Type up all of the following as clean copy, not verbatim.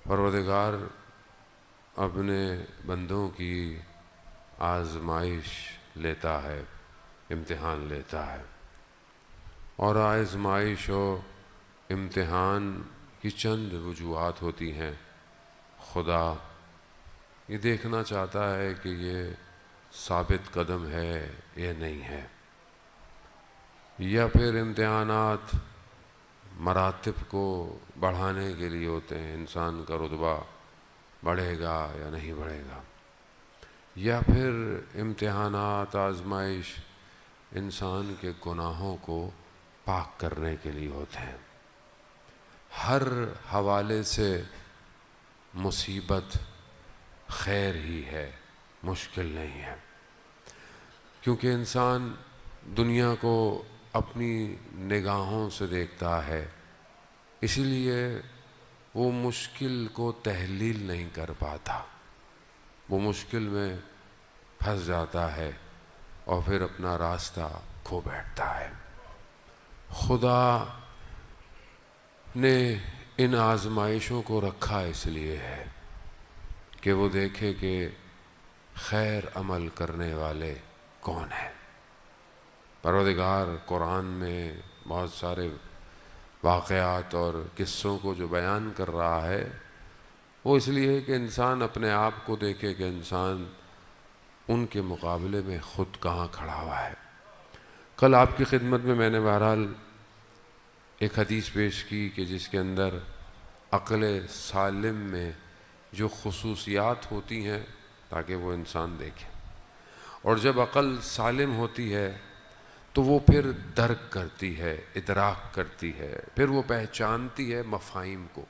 پروردگار اپنے بندوں کی آزمائش لیتا ہے، امتحان لیتا ہے، اور آزمائش و امتحان کی چند وجوہات ہوتی ہیں۔ خدا یہ دیکھنا چاہتا ہے کہ یہ ثابت قدم ہے یا نہیں ہے، یا پھر امتحانات مراتب کو بڑھانے کے لیے ہوتے ہیں، انسان کا رتبہ بڑھے گا یا نہیں بڑھے گا، یا پھر امتحانات آزمائش انسان کے گناہوں کو پاک کرنے کے لیے ہوتے ہیں۔ ہر حوالے سے مصیبت خیر ہی ہے، مشکل نہیں ہے، کیونکہ انسان دنیا کو اپنی نگاہوں سے دیکھتا ہے، اسی لیے وہ مشکل کو تحلیل نہیں کر پاتا، وہ مشکل میں پھنس جاتا ہے اور پھر اپنا راستہ کھو بیٹھتا ہے۔ خدا نے ان آزمائشوں کو رکھا اس لیے ہے کہ وہ دیکھے کہ خیر عمل کرنے والے کون ہیں۔ پروردگار قرآن میں بہت سارے واقعات اور قصوں کو جو بیان کر رہا ہے، وہ اس لیے کہ انسان اپنے آپ کو دیکھے کہ انسان ان کے مقابلے میں خود کہاں کھڑا ہوا ہے۔ کل آپ کی خدمت میں نے بہرحال ایک حدیث پیش کی کہ جس کے اندر عقل سالم میں جو خصوصیات ہوتی ہیں تاکہ وہ انسان دیکھے، اور جب عقل سالم ہوتی ہے تو وہ پھر درک کرتی ہے، ادراک کرتی ہے، پھر وہ پہچانتی ہے مفاہیم کو۔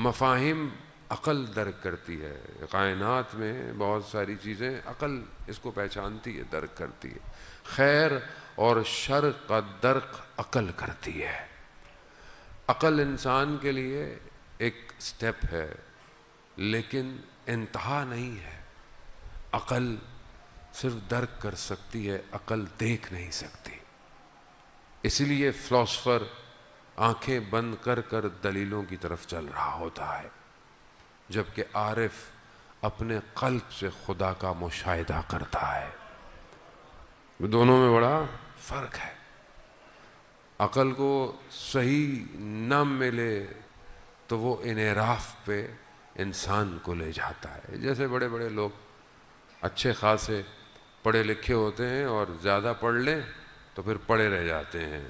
مفاہیم عقل درک کرتی ہے، کائنات میں بہت ساری چیزیں عقل اس کو پہچانتی ہے، درک کرتی ہے۔ خیر اور شر کا درک عقل کرتی ہے۔ عقل انسان کے لیے ایک سٹیپ ہے، لیکن انتہا نہیں ہے۔ عقل صرف درک کر سکتی ہے، عقل دیکھ نہیں سکتی۔ اس لیے فلاسفر آنکھیں بند کر کر دلیلوں کی طرف چل رہا ہوتا ہے، جبکہ عارف اپنے قلب سے خدا کا مشاہدہ کرتا ہے۔ دونوں میں بڑا فرق ہے۔ عقل کو صحیح نہ ملے تو وہ انحراف پہ انسان کو لے جاتا ہے۔ جیسے بڑے بڑے لوگ اچھے خاصے پڑھے لکھے ہوتے ہیں اور زیادہ پڑھ لیں تو پھر پڑھے رہ جاتے ہیں۔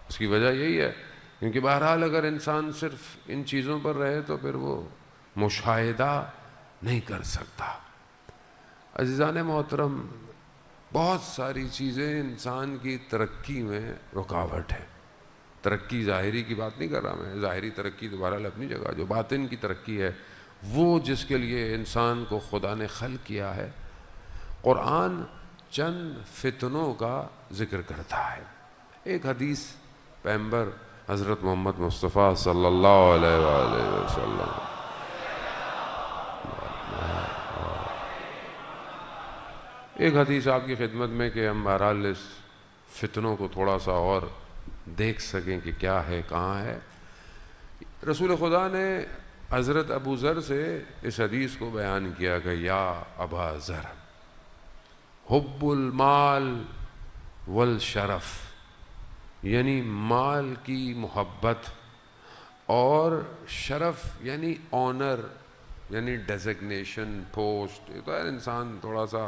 اس کی وجہ یہی ہے کیونکہ بہرحال اگر انسان صرف ان چیزوں پر رہے تو پھر وہ مشاہدہ نہیں کر سکتا۔ عزیزان محترم، بہت ساری چیزیں انسان کی ترقی میں رکاوٹ ہے۔ ترقی ظاہری کی بات نہیں کر رہا میں، ظاہری ترقی تو بہرحال اپنی جگہ، جو باطن کی ترقی ہے وہ جس کے لیے انسان کو خدا نے خلق کیا ہے۔ قرآن چند فتنوں کا ذکر کرتا ہے۔ ایک حدیث پیغمبر حضرت محمد مصطفیٰ صلی اللہ علیہ وآلہ وسلم ایک حدیث آپ کی خدمت میں کہ ہم بہرحال اس فتنوں کو تھوڑا سا اور دیکھ سکیں کہ کیا ہے، کہاں ہے۔ رسول خدا نے حضرت ابو ذر سے اس حدیث کو بیان کیا کہ یا ابا ذر، حب المال والشرف، یعنی مال کی محبت اور شرف یعنی آنر، یعنی ڈیزگنیشن، پوسٹ۔ یہ تو ہے انسان تھوڑا سا،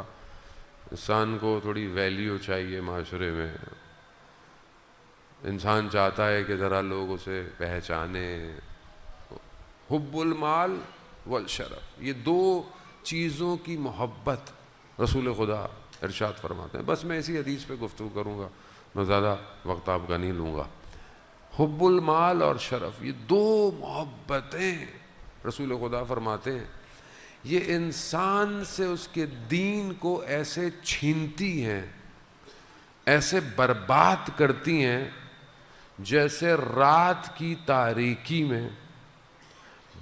انسان کو تھوڑی ویلیو چاہیے معاشرے میں، انسان چاہتا ہے کہ ذرا لوگ اسے پہچانیں۔ حب المال والشرف، یہ دو چیزوں کی محبت رسول خدا ارشاد فرماتے ہیں۔ بس میں اسی حدیث پہ گفتگو کروں گا، میں زیادہ وقت آپ کا نہیں لوں گا۔ حب المال اور شرف، یہ دو محبتیں رسول خدا فرماتے ہیں یہ انسان سے اس کے دین کو ایسے چھینتی ہیں، ایسے برباد کرتی ہیں جیسے رات کی تاریکی میں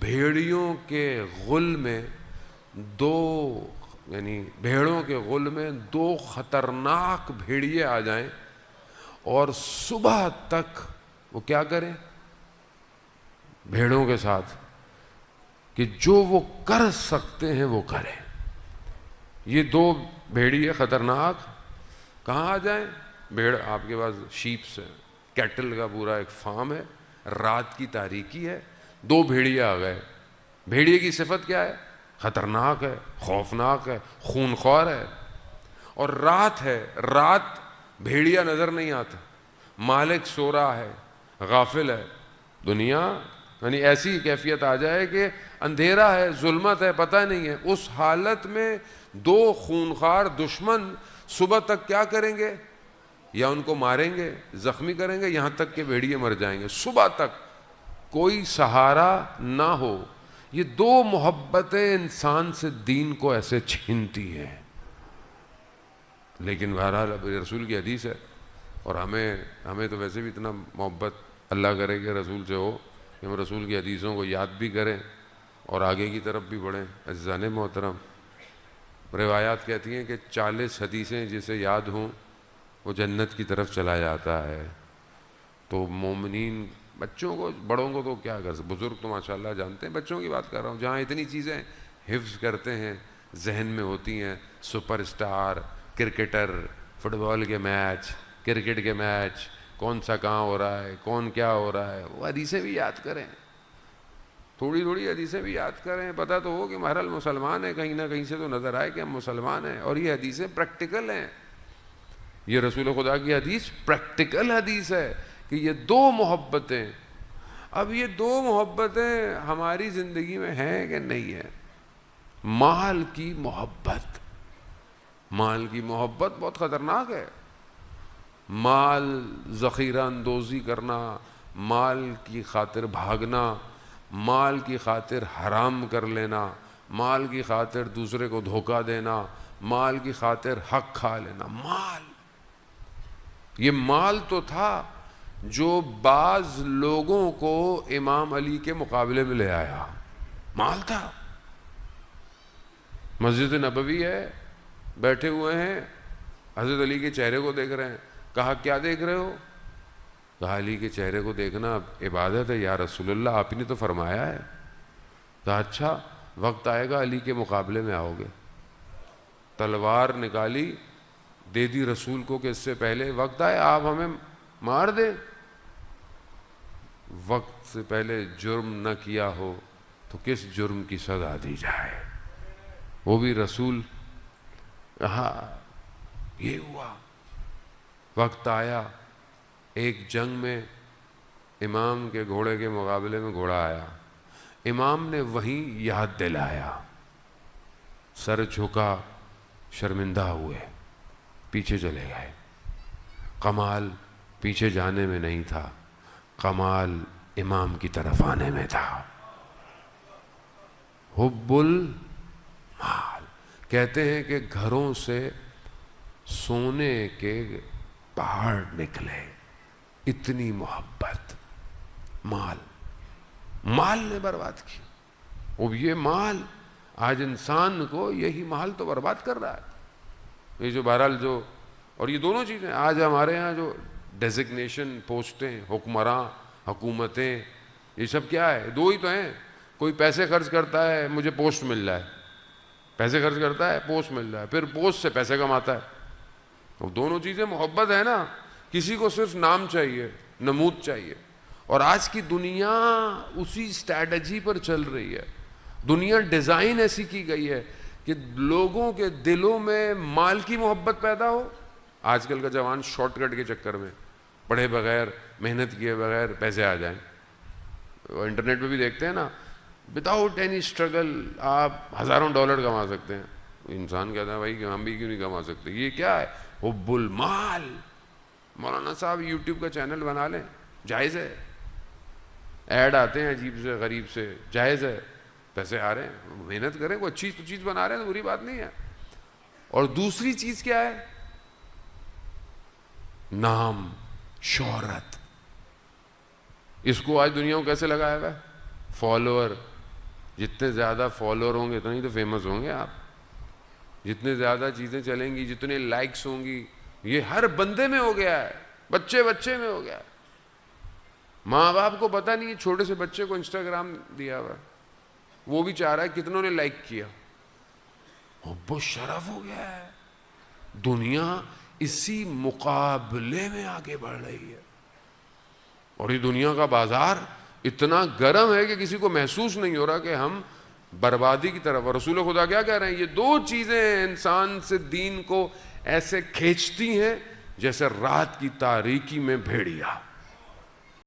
بھیڑیوں کے غل میں بھیڑوں کے غل میں دو خطرناک بھیڑیے آ جائیں اور صبح تک وہ کیا کریں؟ بھیڑوں کے ساتھ کہ جو وہ کر سکتے ہیں وہ کریں. یہ دو بھیڑیے خطرناک کہاں آ جائیں؟ بھیڑ آپ کے پاس شیپس ہیں، کیٹل کا پورا ایک فارم ہے، رات کی تاریکی ہے، دو بھیڑیے آ گئے. بھیڑیے کی صفت کیا ہے؟ خطرناک ہے، خوفناک ہے، خونخوار ہے. اور رات ہے، رات بھیڑیا نظر نہیں آتا، مالک سو رہا ہے، غافل ہے. دنیا یعنی ایسی کیفیت آ جائے کہ اندھیرا ہے، ظلمت ہے، پتہ نہیں ہے. اس حالت میں دو خونخوار دشمن صبح تک کیا کریں گے؟ یا ان کو ماریں گے، زخمی کریں گے، یہاں تک کہ بھیڑیے مر جائیں گے. صبح تک کوئی سہارا نہ ہو. یہ دو محبتیں انسان سے دین کو ایسے چھینتی ہیں. لیکن بہرحال اب رسول کی حدیث ہے، اور ہمیں تو ویسے بھی اتنا محبت اللہ کرے کہ رسول سے ہو کہ ہم رسول کی حدیثوں کو یاد بھی کریں اور آگے کی طرف بھی بڑھیں. عزیزان محترم، روایات کہتی ہیں کہ 40 حدیثیں جسے یاد ہوں وہ جنت کی طرف چلا جاتا ہے. تو مومنین، بچوں کو، بڑوں کو تو کیا کر سکتے، بزرگ تو ماشاءاللہ جانتے ہیں، بچوں کی بات کر رہا ہوں جہاں اتنی چیزیں حفظ کرتے ہیں، ذہن میں ہوتی ہیں. سپر اسٹار، کرکٹر، فٹ بال کے میچ، کرکٹ کے میچ، کون سا کہاں ہو رہا ہے، کون کیا ہو رہا ہے، وہ حدیثیں بھی یاد کریں، تھوڑی تھوڑی حدیثیں بھی یاد کریں. پتہ تو ہو کہ بہرحال مسلمان ہیں، کہیں نہ کہیں سے تو نظر آئے کہ ہم مسلمان ہیں. اور یہ حدیثیں پریکٹیکل ہیں. یہ رسول خدا کی حدیث پریکٹیکل حدیث ہے کہ یہ دو محبتیں. اب یہ دو محبتیں ہماری زندگی میں ہیں کہ نہیں ہیں؟ مال کی محبت، مال کی محبت بہت خطرناک ہے. مال ذخیرہ اندوزی کرنا، مال کی خاطر بھاگنا، مال کی خاطر حرام کر لینا، مال کی خاطر دوسرے کو دھوکہ دینا، مال کی خاطر حق کھا لینا. مال، یہ مال تو تھا جو بعض لوگوں کو امام علی کے مقابلے میں لے آیا. مال تھا. مسجد نبوی ہے، بیٹھے ہوئے ہیں، حضرت علی کے چہرے کو دیکھ رہے ہیں. کہا کیا دیکھ رہے ہو؟ کہا علی کے چہرے کو دیکھنا عبادت ہے یا رسول اللہ، آپ نے تو فرمایا ہے. کہا اچھا، وقت آئے گا علی کے مقابلے میں آؤ گے. تلوار نکالی، دے دی رسول کو کہ اس سے پہلے وقت آئے آپ ہمیں مار دیں. وقت سے پہلے جرم نہ کیا ہو تو کس جرم کی سزا دی جائے، وہ بھی رسول. کہا یہ ہوا. وقت آیا، ایک جنگ میں امام کے گھوڑے کے مقابلے میں گھوڑا آیا. امام نے وہیں یاد دلایا، سر جھکا، شرمندہ ہوئے، پیچھے چلے گئے. کمال پیچھے جانے میں نہیں تھا، کمال امام کی طرف آنے میں تھا. حب المال. کہتے ہیں کہ گھروں سے سونے کے پہاڑ نکلے، اتنی محبت. مال نے برباد کی. اب یہ مال آج انسان کو، یہی مال تو برباد کر رہا ہے. یہ جو بہرحال جو، اور یہ دونوں چیزیں آج ہمارے ہاں جو ڈیزگنیشن پوسٹیں، حکمراں، حکومتیں، یہ سب کیا ہے؟ دو ہی تو ہیں. کوئی پیسے خرچ کرتا ہے، مجھے پوسٹ مل رہا ہے، پیسے خرچ کرتا ہے، پوسٹ مل رہا ہے، پھر پوسٹ سے پیسے کماتا ہے. وہ دونوں چیزیں محبت ہے نا. کسی کو صرف نام چاہیے، نمود چاہیے. اور آج کی دنیا اسی اسٹریٹجی پر چل رہی ہے. دنیا ڈیزائن ایسی کی گئی ہے کہ لوگوں کے دلوں میں مال کی محبت پیدا ہو. آج کل کا جوان شارٹ کٹ کے چکر میں، پڑھے بغیر، محنت کیے بغیر پیسے آ جائیں. انٹرنیٹ پہ بھی دیکھتے ہیں نا، وداؤٹ اینی اسٹرگل آپ ہزاروں ڈالر کما سکتے ہیں. انسان کہتا ہے بھائی کہ ہم بھی کیوں نہیں کما سکتے؟ یہ کیا ہے؟ حب المال. مولانا صاحب یوٹیوب کا چینل بنا لیں، جائز ہے. ایڈ آتے ہیں عجیب سے غریب سے، جائز ہے، پیسے آ رہے ہیں، محنت کریں، کوئی اچھی چیز بنا رہے ہیں تو بری بات نہیں ہے. اور دوسری چیز کیا ہے؟ نام، شہرت. اس کو آج دنیا کو کیسے لگایا ہوا ہے؟ فالوور. جتنے زیادہ فالوور ہوں گے اتنے ہی تو فیمس ہوں گے آپ. جتنے زیادہ چیزیں چلیں گی، جتنے لائکس ہوں گی. یہ ہر بندے میں ہو گیا ہے، بچے میں ہو گیا ہے. ماں باپ کو پتہ نہیں ہے، چھوٹے سے بچے کو انسٹاگرام دیا ہوا ہے. وہ بھی چاہ رہا ہے کتنوں نے لائک کیا، حب و شرف ہو گیا ہے. دنیا اسی مقابلے میں آگے بڑھ رہی ہے، اور یہ دنیا کا بازار اتنا گرم ہے کہ کسی کو محسوس نہیں ہو رہا کہ ہم بربادی کی طرف. اور رسول خدا کیا کہہ رہے ہیں؟ یہ دو چیزیں انسان سے دین کو ایسے کھینچتی ہیں جیسے رات کی تاریکی میں بھیڑیا.